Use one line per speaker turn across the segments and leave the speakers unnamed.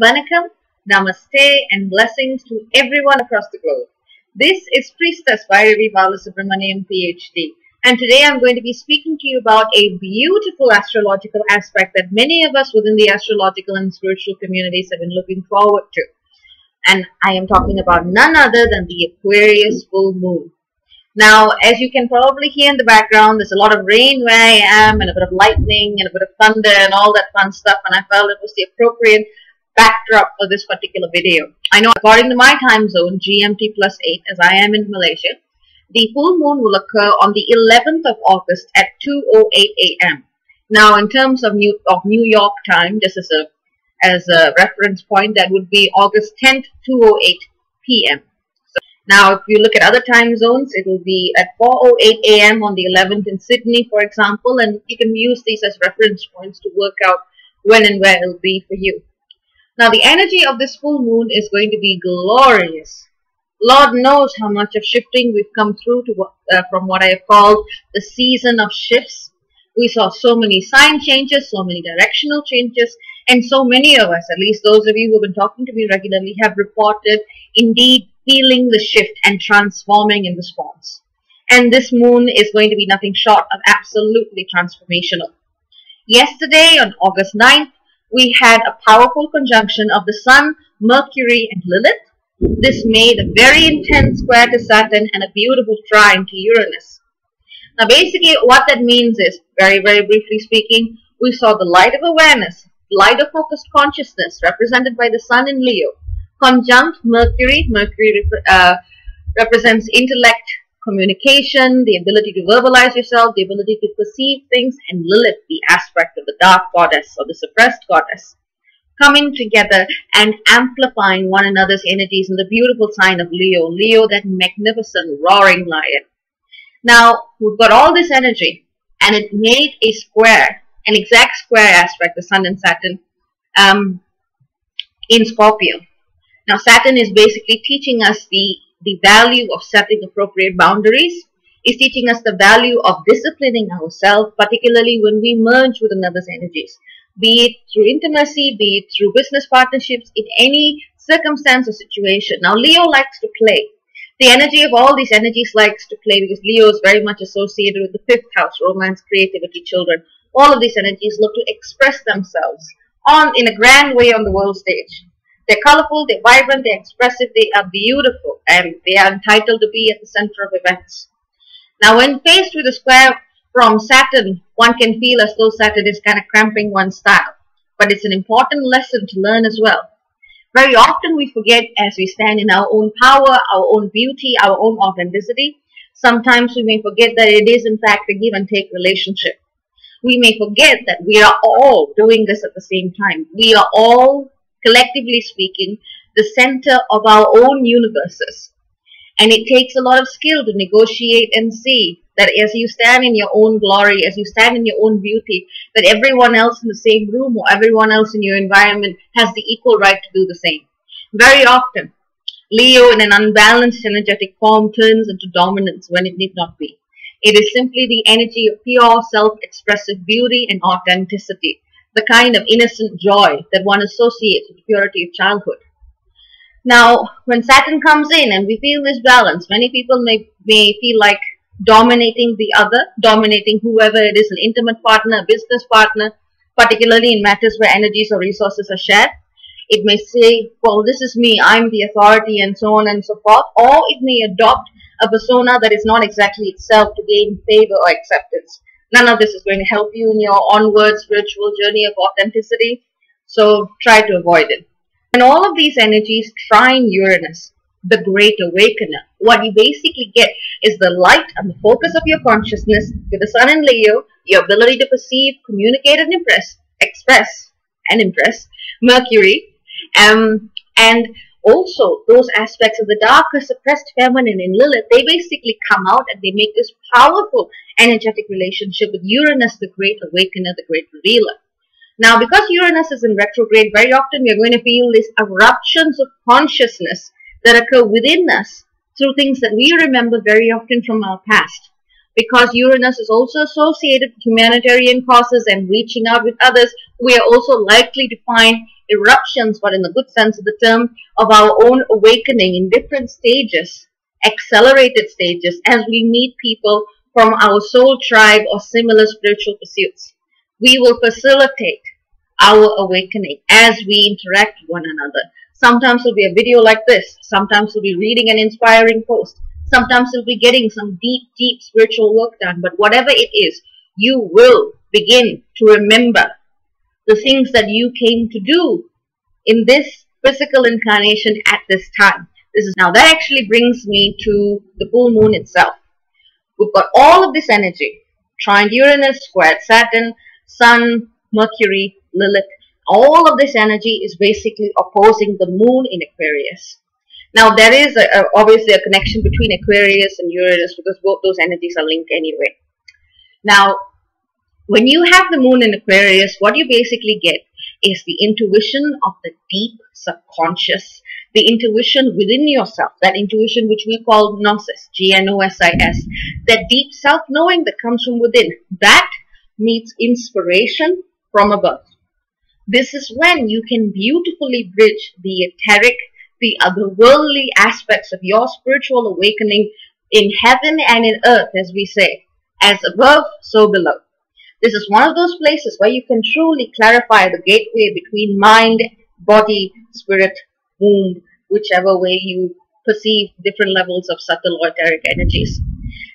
Vanakkam, Namaste, and blessings to everyone across the globe. This is Priestess Bairavee Balasubramaniam, PhD, and today I'm going to be speaking to you about a beautiful astrological aspect that many of us within the astrological and spiritual communities have been looking forward to. And I am talking about none other than the Aquarius full moon. Now, as you can probably hear in the background, there's a lot of rain where I am, and a bit of lightning, and a bit of thunder, and all that fun stuff, and I felt it was the appropriate backdrop for this particular video. I know according to my time zone, GMT +8, as I am in Malaysia, the full moon will occur on the 11th of August at 2:08 a.m. Now, in terms of New York time, just as a reference point, that would be August 10th, 2:08 p.m. Now, if you look at other time zones, it will be at 4:08 a.m. on the 11th in Sydney, for example, and you can use these as reference points to work out when and where it will be for you. Now, the energy of this full moon is going to be glorious. Lord knows how much of shifting we've come through from what I have called the season of shifts. We saw so many sign changes, so many directional changes, and so many of us, at least those of you who have been talking to me regularly, have reported indeed feeling the shift and transforming in response. And this moon is going to be nothing short of absolutely transformational. Yesterday, on August 9th, we had a powerful conjunction of the Sun, Mercury, and Lilith. This made a very intense square to Saturn and a beautiful trine to Uranus. Now, basically, what that means is, very, very briefly speaking, we saw the light of awareness, light of focused consciousness, represented by the Sun in Leo, conjunct Mercury. Mercury represents intellect, communication, the ability to verbalize yourself, the ability to perceive things, and Lilith, the aspect of the dark goddess or the suppressed goddess, coming together and amplifying one another's energies in the beautiful sign of Leo. Leo, that magnificent roaring lion. Now, we've got all this energy, and it made a square, an exact square aspect, the Sun and Saturn, in Scorpio. Now, Saturn is basically teaching us the value of setting appropriate boundaries. It's teaching us the value of disciplining ourselves, particularly when we merge with another's energies, be it through intimacy, be it through business partnerships, in any circumstance or situation. Now, Leo likes to play. The energy of all these energies likes to play because Leo is very much associated with the 5th house, romance, creativity, children. All of these energies look to express themselves in a grand way on the world stage. They're colorful, they're vibrant, they're expressive, they are beautiful, and they are entitled to be at the center of events. Now, when faced with a square from Saturn, one can feel as though Saturn is kind of cramping one's style. But it's an important lesson to learn as well. Very often we forget, as we stand in our own power, our own beauty, our own authenticity, sometimes we may forget that it is in fact a give and take relationship. We may forget that we are all doing this at the same time. We are all, collectively speaking, the center of our own universes. And it takes a lot of skill to negotiate and see that as you stand in your own glory, as you stand in your own beauty, that everyone else in the same room or everyone else in your environment has the equal right to do the same. Very often, Leo in an unbalanced energetic form turns into dominance when it need not be. It is simply the energy of pure self-expressive beauty and authenticity, the kind of innocent joy that one associates with the purity of childhood. Now, when Saturn comes in and we feel this balance, many people may feel like dominating the other, dominating whoever it is, an intimate partner, a business partner, particularly in matters where energies or resources are shared. It may say, well, this is me, I'm the authority, and so on and so forth. Or it may adopt a persona that is not exactly itself to gain favor or acceptance. None of this is going to help you in your onward spiritual journey of authenticity, so try to avoid it. And all of these energies trine Uranus, the great awakener. What you basically get is the light and the focus of your consciousness with the Sun in Leo, your ability to perceive, communicate, and express and impress Mercury, and also those aspects of the darker suppressed feminine in Lilith. They basically come out and they make this powerful energetic relationship with Uranus, the great awakener, the great revealer. Now, because Uranus is in retrograde, very often we are going to feel these eruptions of consciousness that occur within us through things that we remember very often from our past. Because Uranus is also associated with humanitarian causes and reaching out with others, we are also likely to find eruptions, but in the good sense of the term, of our own awakening in different stages, accelerated stages, as we meet people from our soul tribe or similar spiritual pursuits. We will facilitate our awakening as we interact with one another. Sometimes it'll be a video like this. Sometimes it'll be reading an inspiring post. Sometimes it'll be getting some deep spiritual work done. But whatever it is, you will begin to remember the things that you came to do in this physical incarnation at this time. Now that actually brings me to the full moon itself. We've got all of this energy, trine Uranus, squared Saturn, Sun, Mercury, Lilith. All of this energy is basically opposing the moon in Aquarius. Now there is obviously a connection between Aquarius and Uranus because both those energies are linked anyway. Now when you have the moon in Aquarius, what you basically get is the intuition of the deep subconscious, the intuition within yourself, that intuition which we call gnosis, G-N-O-S-I-S, that deep self-knowing that comes from within. That meets inspiration from above. This is when you can beautifully bridge the etheric, the otherworldly aspects of your spiritual awakening in heaven and in earth, as we say, as above, so below. This is one of those places where you can truly clarify the gateway between mind, body, spirit, womb, whichever way you perceive different levels of subtle or etheric energies.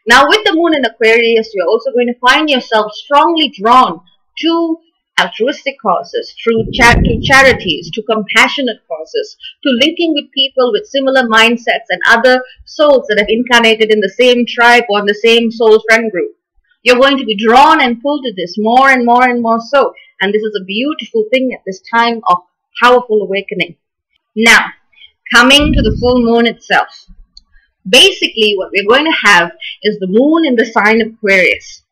Now with the moon in Aquarius, you're also going to find yourself strongly drawn to altruistic causes, to charities, to compassionate causes, to linking with people with similar mindsets and other souls that have incarnated in the same tribe or in the same soul friend group. You're going to be drawn and pulled to this more and more and more so. And this is a beautiful thing at this time of powerful awakening. Now, coming to the full moon itself. Basically, what we're going to have is the moon in the sign of Aquarius.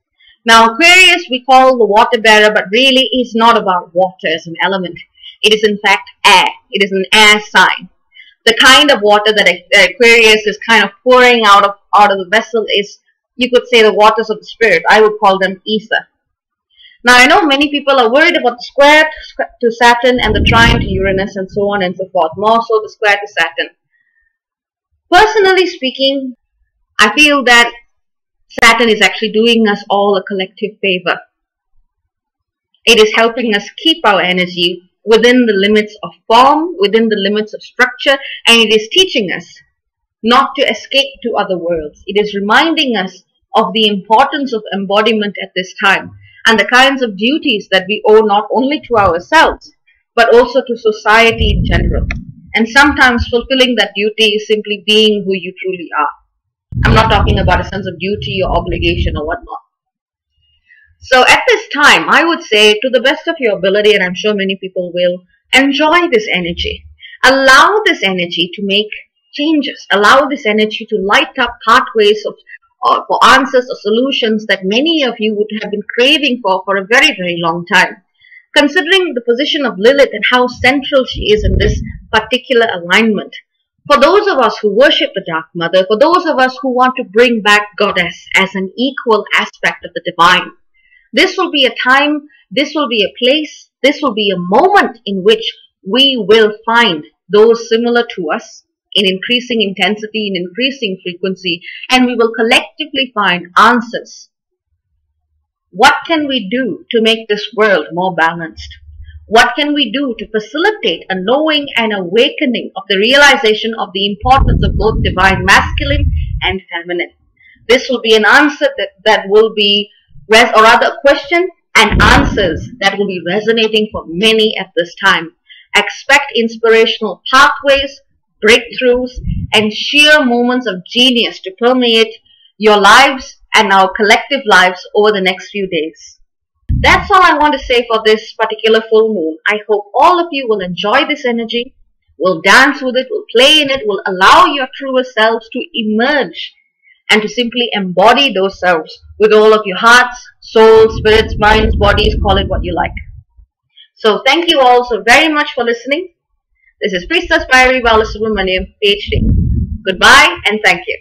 Now, Aquarius we call the water bearer, but really it's not about water as an element. It is in fact air. It is an air sign. The kind of water that Aquarius is kind of pouring out of the vessel is, you could say, the waters of the spirit. I would call them ether. Now, I know many people are worried about the square to Saturn and the trine to Uranus and so on and so forth, more so the square to Saturn. Personally speaking, I feel that Saturn is actually doing us all a collective favor. It is helping us keep our energy within the limits of form, within the limits of structure, and it is teaching us not to escape to other worlds. It is reminding us of the importance of embodiment at this time and the kinds of duties that we owe not only to ourselves, but also to society in general. And sometimes fulfilling that duty is simply being who you truly are. I'm not talking about a sense of duty or obligation or whatnot. So at this time, I would say, to the best of your ability, and I'm sure many people will, enjoy this energy. Allow this energy to make changes. Allow this energy to light up pathways for answers or solutions that many of you would have been craving for a very, very long time. Considering the position of Lilith and how central she is in this particular alignment, for those of us who worship the Dark Mother, for those of us who want to bring back Goddess as an equal aspect of the divine, this will be a time, this will be a place, this will be a moment in which we will find those similar to us in increasing intensity, in increasing frequency, and we will collectively find answers. What can we do to make this world more balanced? What can we do to facilitate a knowing and awakening of the realization of the importance of both divine masculine and feminine? This will be an answer that will be, or rather a question and answers that will be resonating for many at this time. Expect inspirational pathways, breakthroughs, and sheer moments of genius to permeate your lives and our collective lives over the next few days. That's all I want to say for this particular full moon. I hope all of you will enjoy this energy, will dance with it, will play in it, will allow your truer selves to emerge and to simply embody those selves with all of your hearts, souls, spirits, minds, bodies, call it what you like. So thank you all so very much for listening. This is Priestess Bairavee Balasubramaniam, PhD. Goodbye and thank you.